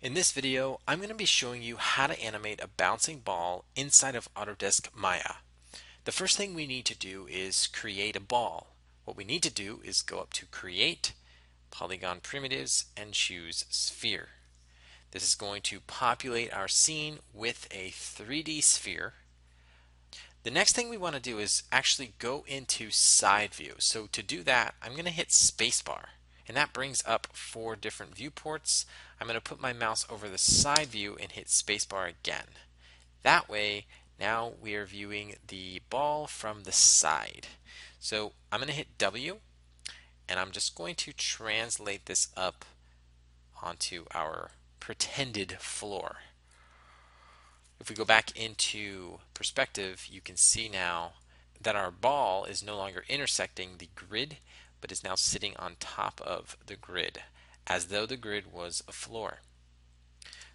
In this video, I'm going to be showing you how to animate a bouncing ball inside of Autodesk Maya. The first thing we need to do is create a ball. What we need to do is go up to Create, Polygon Primitives, and choose Sphere. This is going to populate our scene with a 3D sphere. The next thing we want to do is actually go into side view. So to do that, I'm going to hit spacebar, and that brings up 4 different viewports. I'm going to put my mouse over the side view and hit spacebar again. That way, now we are viewing the ball from the side. So I'm going to hit W, and I'm just going to translate this up onto our pretended floor. If we go back into perspective, you can see now that our ball is no longer intersecting the grid, but is now sitting on top of the grid, as though the grid was a floor.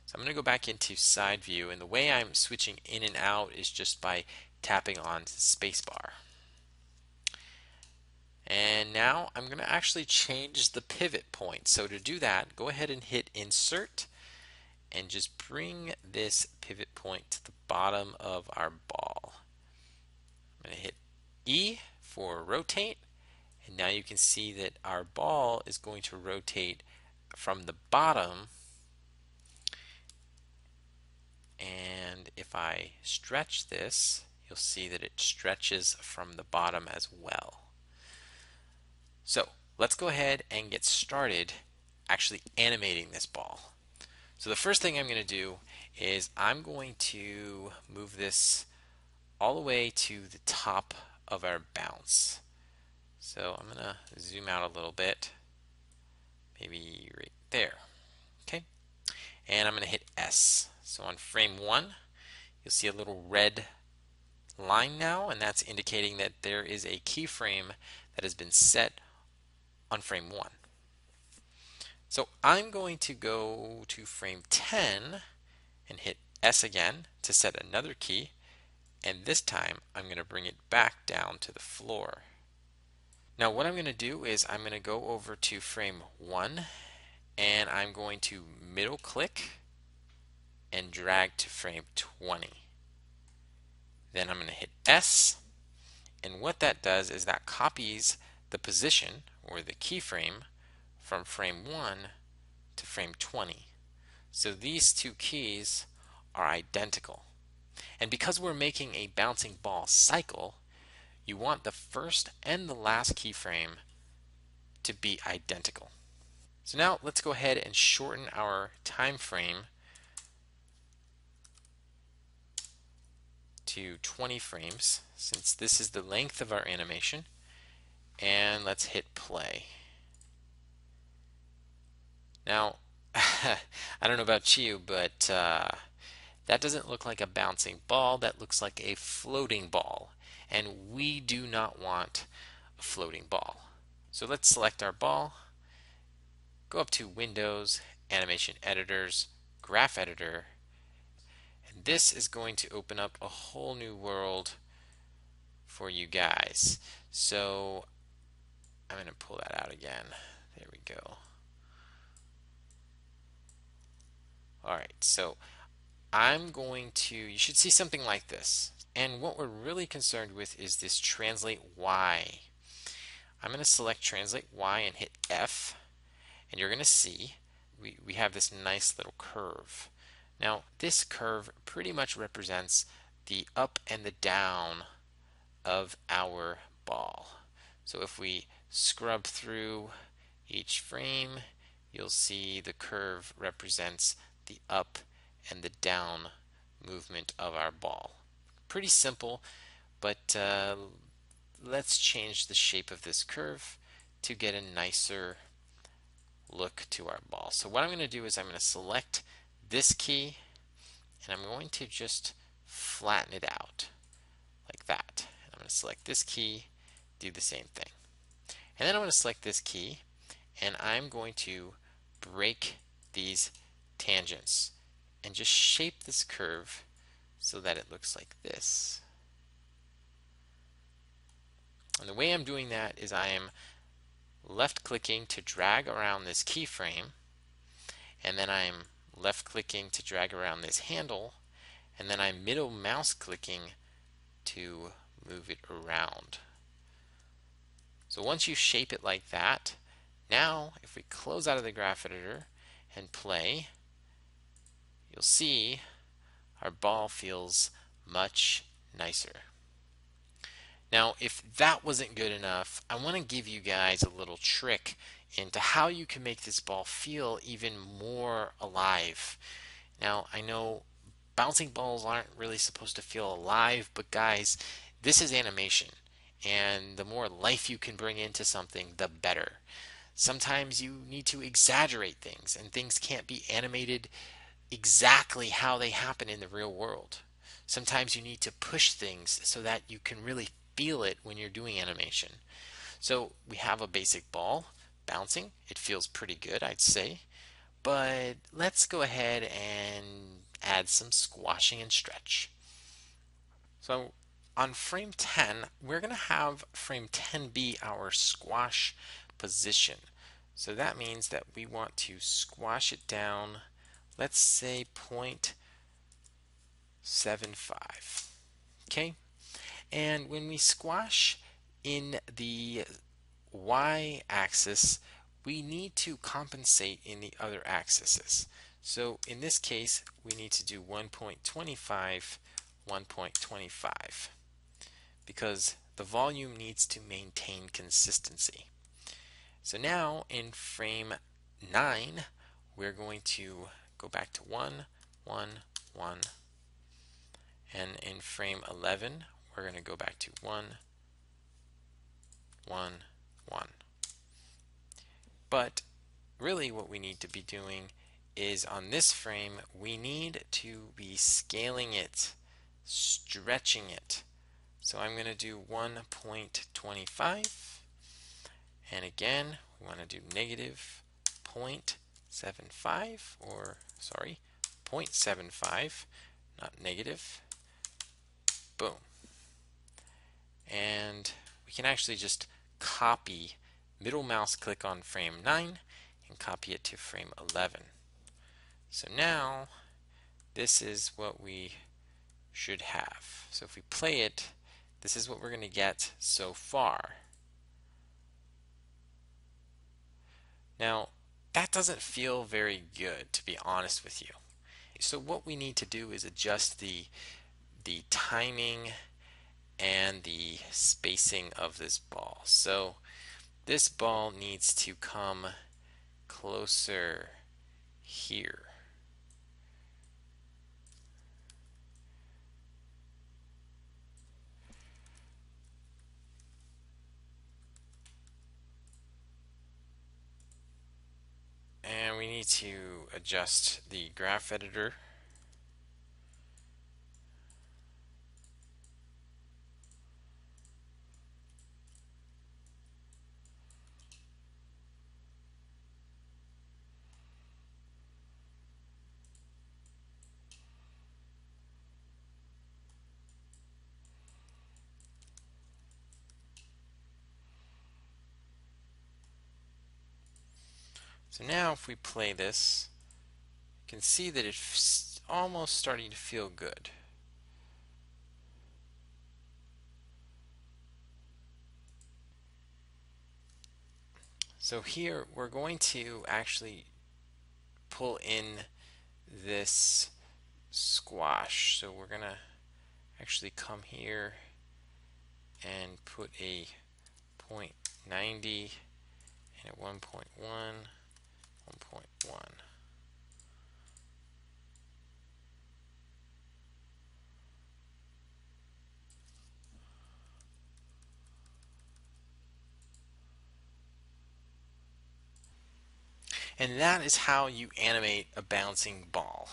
So I'm going to go back into side view, and the way I'm switching in and out is just by tapping on spacebar. And now I'm going to actually change the pivot point. So to do that, go ahead and hit Insert, and just bring this pivot point to the bottom of our ball. I'm going to hit E for rotate, and now you can see that our ball is going to rotate from the bottom, and if I stretch this, you'll see that it stretches from the bottom as well. So let's go ahead and get started actually animating this ball. So the first thing I'm going to do is I'm going to move this all the way to the top of our bounce. So I'm going to zoom out a little bit, maybe right there. Okay, and I'm going to hit S. So on frame 1, you'll see a little red line now, and that's indicating that there is a keyframe that has been set on frame 1. So I'm going to go to frame 10 and hit S again to set another key, and this time I'm going to bring it back down to the floor. Now what I'm going to do is I'm going to go over to frame 1, and I'm going to middle click and drag to frame 20. Then I'm going to hit S, and what that does is that copies the position or the keyframe from frame 1 to frame 20. So these two keys are identical. And because we're making a bouncing ball cycle, you want the first and the last keyframe to be identical. So now let's go ahead and shorten our time frame to 20 frames, since this is the length of our animation, and let's hit play. Now, I don't know about you, but that doesn't look like a bouncing ball. That looks like a floating ball, and we do not want a floating ball. So let's select our ball, go up to Windows, Animation Editors, Graph Editor, and this is going to open up a whole new world for you guys. So I'm going to pull that out again. There we go. Alright, so I'm going to, you should see something like this. And what we're really concerned with is this Translate Y. I'm going to select Translate Y and hit F, and you're going to see we have this nice little curve. Now, this curve pretty much represents the up and the down of our ball. So if we scrub through each frame, you'll see the curve represents the up and the down movement of our ball. Pretty simple, but let's change the shape of this curve to get a nicer look to our ball. So what I'm going to do is I'm going to select this key, and I'm going to just flatten it out like that. I'm going to select this key, do the same thing. And then I'm going to select this key, and I'm going to break these tangents and just shape this curve so that it looks like this. And the way I'm doing that is I am left clicking to drag around this keyframe, and then I'm left clicking to drag around this handle, and then I'm middle mouse clicking to move it around. So once you shape it like that, now if we close out of the graph editor and play, you'll see our ball feels much nicer. Now, if that wasn't good enough, I want to give you guys a little trick into how you can make this ball feel even more alive. Now, I know bouncing balls aren't really supposed to feel alive, but guys, this is animation. And the more life you can bring into something, the better. Sometimes you need to exaggerate things, and things can't be animated exactly how they happen in the real world. Sometimes you need to push things so that you can really feel it when you're doing animation. So we have a basic ball bouncing. It feels pretty good, I'd say. But let's go ahead and add some squashing and stretch. So on frame 10, we're going to have frame 10 be our squash position. So that means that we want to squash it down, let's say 0.75. Okay? And when we squash in the y-axis, we need to compensate in the other axes. So in this case, we need to do 1.25, 1.25, because the volume needs to maintain consistency. So now in frame 9, we're going to go back to 1, 1, 1. And in frame 11, we're going to go back to 1, 1, 1. But really what we need to be doing is on this frame, we need to be scaling it, stretching it. So I'm going to do 1.25. And again, we want to do negative 0.75, or sorry, 0.75, not negative. Boom. And we can actually just copy, middle mouse click on frame 9 and copy it to frame 11. So now this is what we should have. So if we play it, this is what we're going to get so far. Now, that doesn't feel very good, to be honest with you. So what we need to do is adjust the timing and the spacing of this ball. So this ball needs to come closer here. And we need to adjust the graph editor. So now if we play this, you can see that it's almost starting to feel good. So here we're going to actually pull in this squash. So we're going to actually come here and put a 0.90 and a 1.1, 1.1. And that is how you animate a bouncing ball.